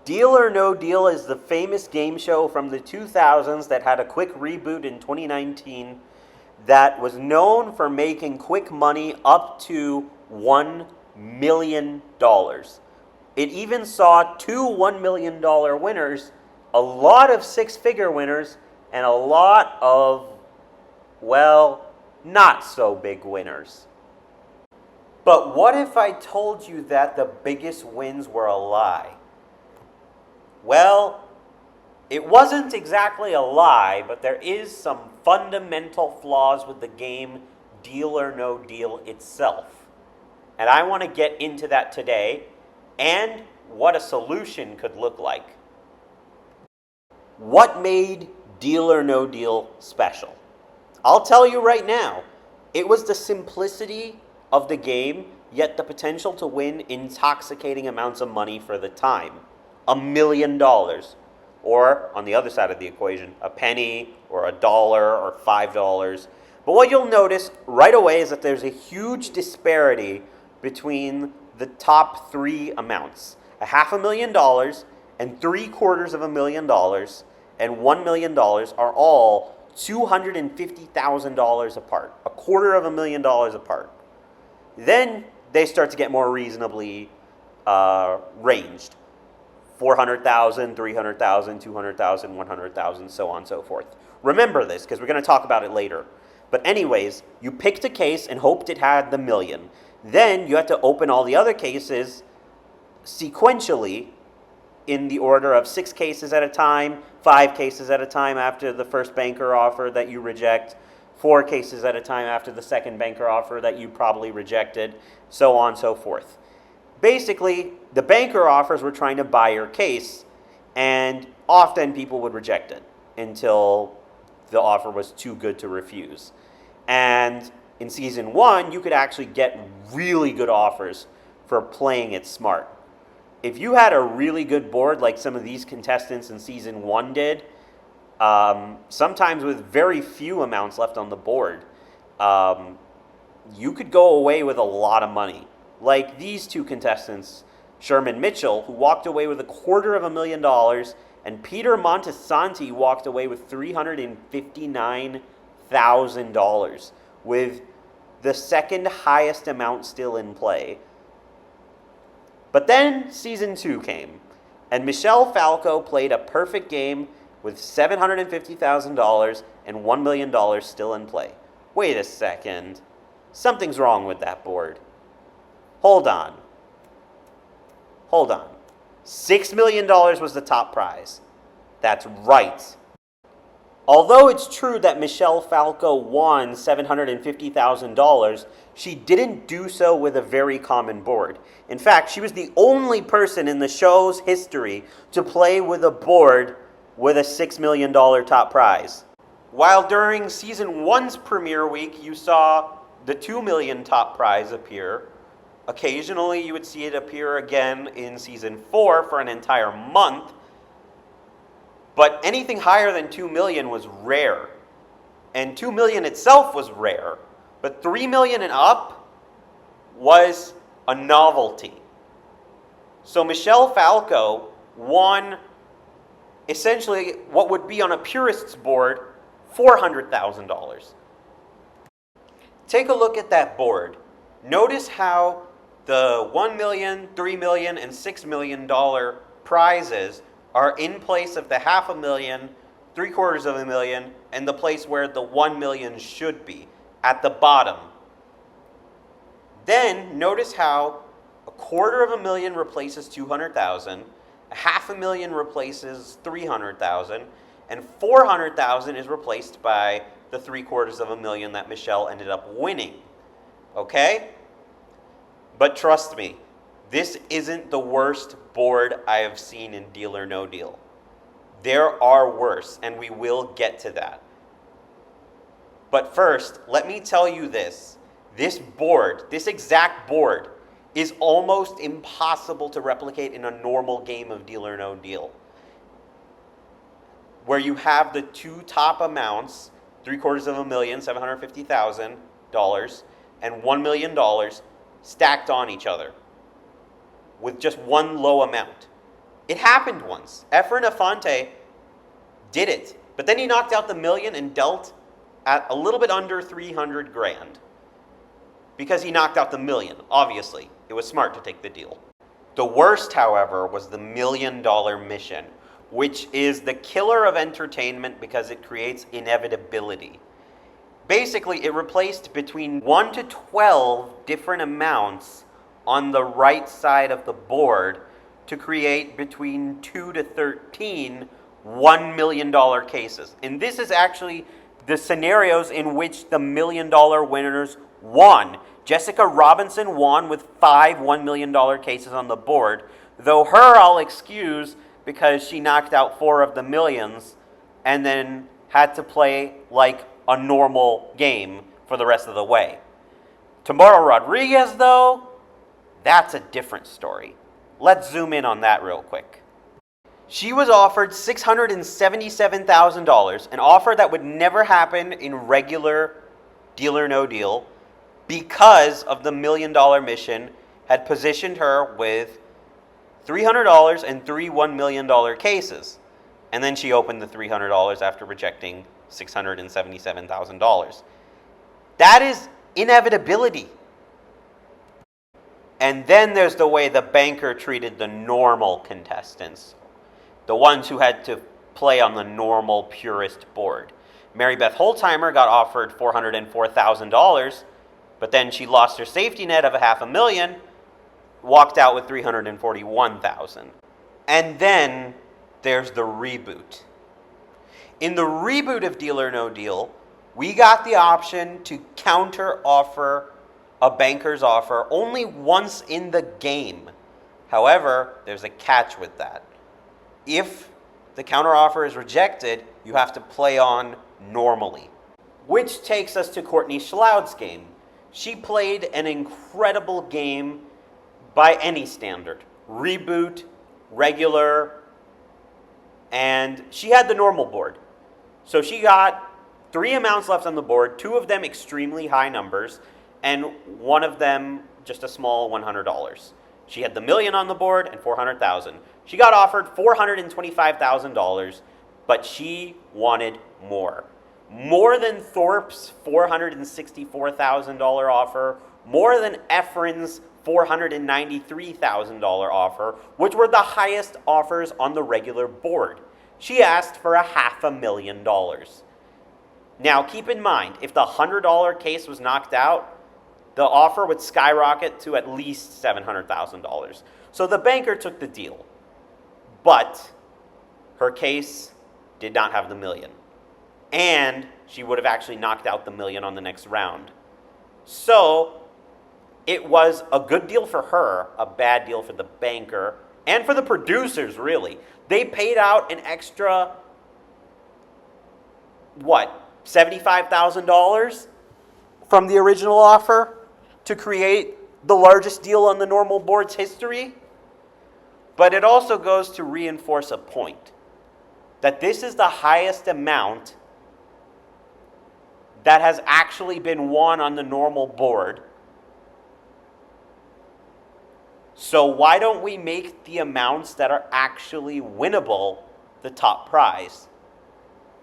Deal or No Deal is the famous game show from the 2000s that had a quick reboot in 2019 that was known for making quick money up to $1 million. It even saw two $1 million winners, a lot of six-figure winners, and a lot of, well, not so big winners. But what if I told you that the biggest wins were a lie? Well, it wasn't exactly a lie, but there is some fundamental flaws with the game Deal or No Deal itself. And I want to get into that today and what a solution could look like. What made Deal or No Deal special? I'll tell you right now, it was the simplicity of the game, yet the potential to win intoxicating amounts of money for the time. $1 million. Or, on the other side of the equation, a penny or $1 or $5. But what you'll notice right away is that there's a huge disparity between the top three amounts. $500,000 and $750,000 and $1 million are all $250,000 apart, $250,000 apart. Then they start to get more reasonably ranged. 400,000, 300,000, 200,000, 100,000, so on and so forth. Remember this, because we're going to talk about it later. But anyways, you picked a case and hoped it had the million. Then you had to open all the other cases sequentially in the order of 6 cases at a time, 5 cases at a time after the first banker offer that you reject, 4 cases at a time after the second banker offer that you probably rejected, so on and so forth. Basically, the banker offers were trying to buy your case, and often people would reject it until the offer was too good to refuse. And in Season 1, you could actually get really good offers for playing it smart. If you had a really good board like some of these contestants in Season 1 did, sometimes with very few amounts left on the board, you could go away with a lot of money. Like these two contestants, Sherman Mitchell, who walked away with $250,000, and Peter Montesanti walked away with $359,000, with the second highest amount still in play. But then Season 2 came, and Michelle Falco played a perfect game with $750,000 and $1 million still in play. Wait a second. Something's wrong with that board. Hold on. $6 million was the top prize. That's right. Although it's true that Michelle Falco won $750,000, she didn't do so with a very common board. In fact, she was the only person in the show's history to play with a board with a $6 million top prize. While during Season 1's premiere week, you saw the $2 million top prize appear, occasionally you would see it appear again in Season 4 for an entire month, but anything higher than 2 million was rare. And 2 million itself was rare, but 3 million and up was a novelty. So Michelle Falco won essentially what would be on a purist's board $400,000. Take a look at that board. Notice how the $1 million, $3 million, and $6 million prizes are in place of the $500,000, $750,000, and the place where the $1 million should be, at the bottom. Then notice how $250,000 replaces $200,000, $500,000 replaces $300,000, and $400,000 is replaced by the $750,000 that Michelle ended up winning. Okay? But trust me, this isn't the worst board I have seen in Deal or No Deal. There are worse, and we will get to that. But first, let me tell you this. This board, this exact board, is almost impossible to replicate in a normal game of Deal or No Deal, where you have the two top amounts, $750,000, $750,000, and $1 million stacked on each other with just one low amount. It happened once. Efren Afante did it. But then he knocked out the million and dealt at a little bit under 300 grand. Because he knocked out the million, obviously. It was smart to take the deal. The worst, however, was the $1 million mission, which is the killer of entertainment because it creates inevitability. Basically, it replaced between 1 to 12 different amounts on the right side of the board to create between 2 to 13 $1 million cases. And this is actually the scenarios in which the $1 million winners won. Jessica Robinson won with 5 $1 million cases on the board, though her I'll excuse because she knocked out 4 of the millions and then had to play like a normal game for the rest of the way. Tamara Rodriguez, though, that's a different story. Let's zoom in on that real quick. She was offered $677,000, an offer that would never happen in regular Deal or No Deal, because of the $1 million mission had positioned her with $300 and 3 $1 million cases. And then she opened the $300 after rejecting $677,000. That is inevitability. And then there's the way the banker treated the normal contestants, the ones who had to play on the normal purist board. Mary Beth Holtheimer got offered $404,000, but then she lost her safety net of $500,000, walked out with $341,000. And then there's the reboot. In the reboot of Deal or No Deal, we got the option to counter offer a banker's offer only once in the game. However, there's a catch with that. If the counteroffer is rejected, you have to play on normally. Which takes us to Courtney Schloud's game. She played an incredible game by any standard. Reboot, regular, and she had the normal board. So she got 3 amounts left on the board, 2 of them extremely high numbers, and 1 of them just a small $100. She had the million on the board and $400,000. She got offered $425,000, but she wanted more. More than Thorpe's $464,000 offer, more than Efren's $493,000 offer, which were the highest offers on the regular board. She asked for $500,000. Now, keep in mind, if the $100 case was knocked out, the offer would skyrocket to at least $700,000. So the banker took the deal. But her case did not have the million. And she would have actually knocked out the million on the next round. So it was a good deal for her, a bad deal for the banker, and for the producers, really. They paid out an extra, $75,000 from the original offer to create the largest deal on the normal board's history. But it also goes to reinforce a point, that this is the highest amount that has actually been won on the normal board. So why don't we make the amounts that are actually winnable the top prize?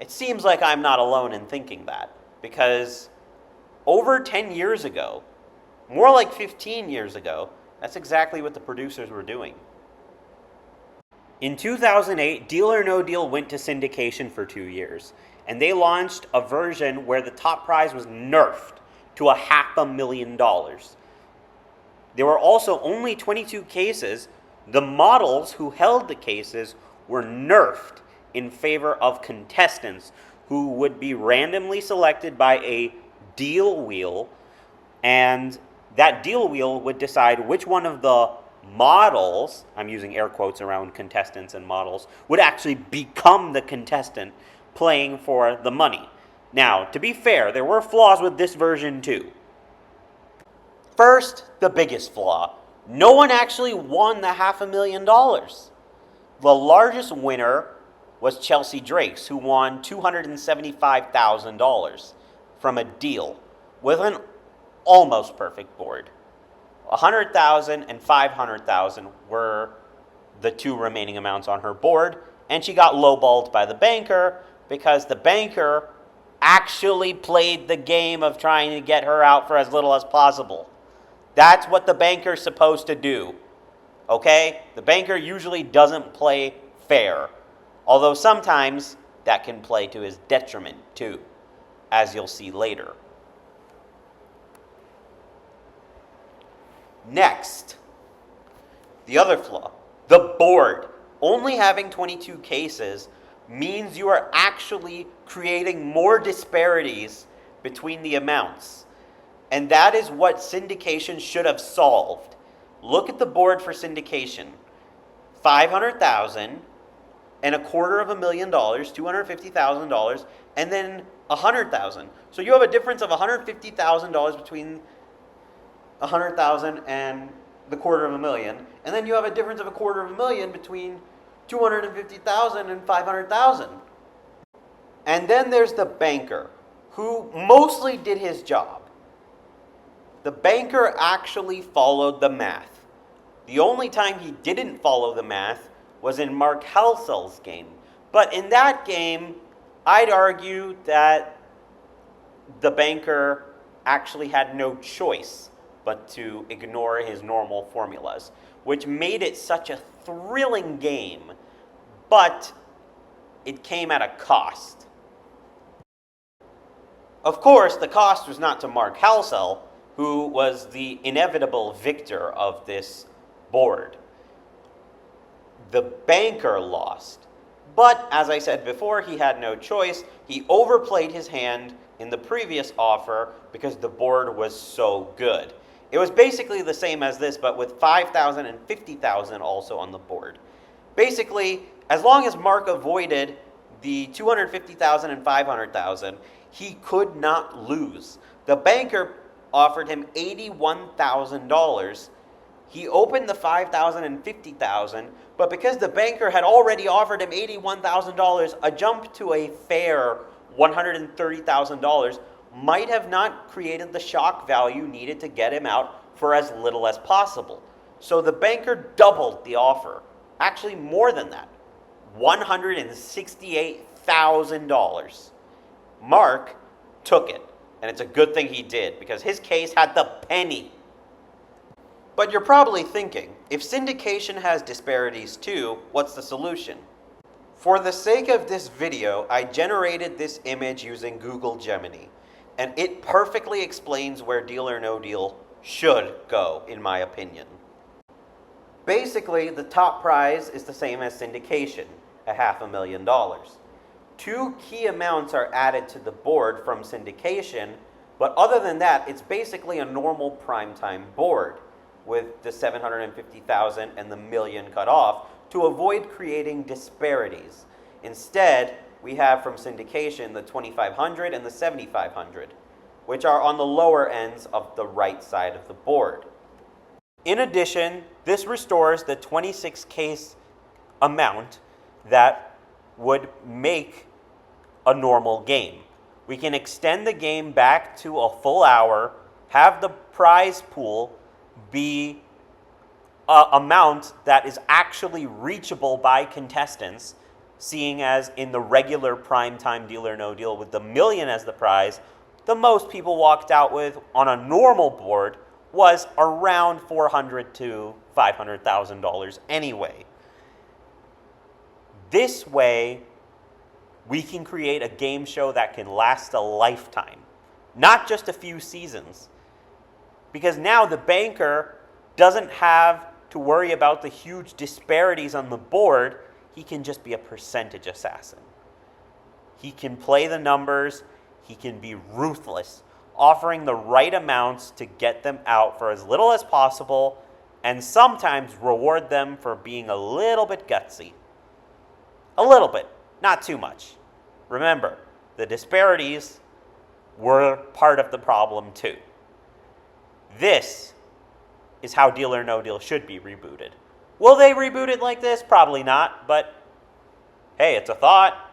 It seems like I'm not alone in thinking that, because over 10 years ago, more like 15 years ago, that's exactly what the producers were doing. In 2008, Deal or No Deal went to syndication for 2 years, and they launched a version where the top prize was nerfed to $500,000. There were also only 22 cases. The models who held the cases were nerfed in favor of contestants who would be randomly selected by a deal wheel, and that deal wheel would decide which one of the models, I'm using air quotes around contestants and models, would actually become the contestant playing for the money. Now, to be fair, there were flaws with this version too. First, the biggest flaw. No one actually won the $500,000. The largest winner was Chelsea Drakes, who won $275,000 from a deal with an almost perfect board. $100,000 and $500,000 were the two remaining amounts on her board, and she got lowballed by the banker because the banker actually played the game of trying to get her out for as little as possible. That's what the banker's supposed to do. Okay? The banker usually doesn't play fair, although sometimes that can play to his detriment too, as you'll see later. Next, the other flaw. The board. Only having 22 cases means you are actually creating more disparities between the amounts. And that is what syndication should have solved. Look at the board for syndication. $500,000 and $250,000, $250,000, and then $100,000. So you have a difference of $150,000 between $100,000 and the $250,000, and then you have a difference of $250,000 between $250,000 and $500,000. And then there's the banker, who mostly did his job. The banker actually followed the math. The only time he didn't follow the math was in Mark Halsel's game. But in that game, I'd argue that the banker actually had no choice but to ignore his normal formulas, which made it such a thrilling game, but it came at a cost. Of course, the cost was not to Mark Halsell, who was the inevitable victor of this board. The banker lost. But, as I said before, he had no choice. He overplayed his hand in the previous offer because the board was so good. It was basically the same as this, but with 5,000 and 50,000 also on the board. Basically, as long as Mark avoided the 250,000 and 500,000, he could not lose. The banker offered him $81,000. He opened the 5,000 and 50,000, but because the banker had already offered him $81,000, a jump to a fair $130,000 might have not created the shock value needed to get him out for as little as possible. So the banker doubled the offer. Actually, more than that. $168,000. Mark took it, and it's a good thing he did, because his case had the penny. But you're probably thinking, if syndication has disparities too, what's the solution? For the sake of this video, I generated this image using Google Gemini, and it perfectly explains where Deal or No Deal should go, in my opinion. Basically, the top prize is the same as syndication, $500,000. Two key amounts are added to the board from syndication, but other than that, it's basically a normal primetime board with the 750,000 and the million cut off to avoid creating disparities. Instead, we have from syndication the 2,500 and the 7,500, which are on the lower ends of the right side of the board. In addition, this restores the 26 case amount that would make a normal game. We can extend the game back to a full hour, have the prize pool be an amount that is actually reachable by contestants, seeing as in the regular primetime Deal or No Deal with the million as the prize, the most people walked out with on a normal board was around $400,000 to $500,000 anyway. This way, we can create a game show that can last a lifetime, not just a few seasons. Because now the banker doesn't have to worry about the huge disparities on the board. He can just be a percentage assassin. He can play the numbers. He can be ruthless, offering the right amounts to get them out for as little as possible, and sometimes reward them for being a little bit gutsy. A little bit, not too much. Remember, the disparities were part of the problem too. This is how Deal or No Deal should be rebooted. Will they reboot it like this? Probably not, but hey, it's a thought.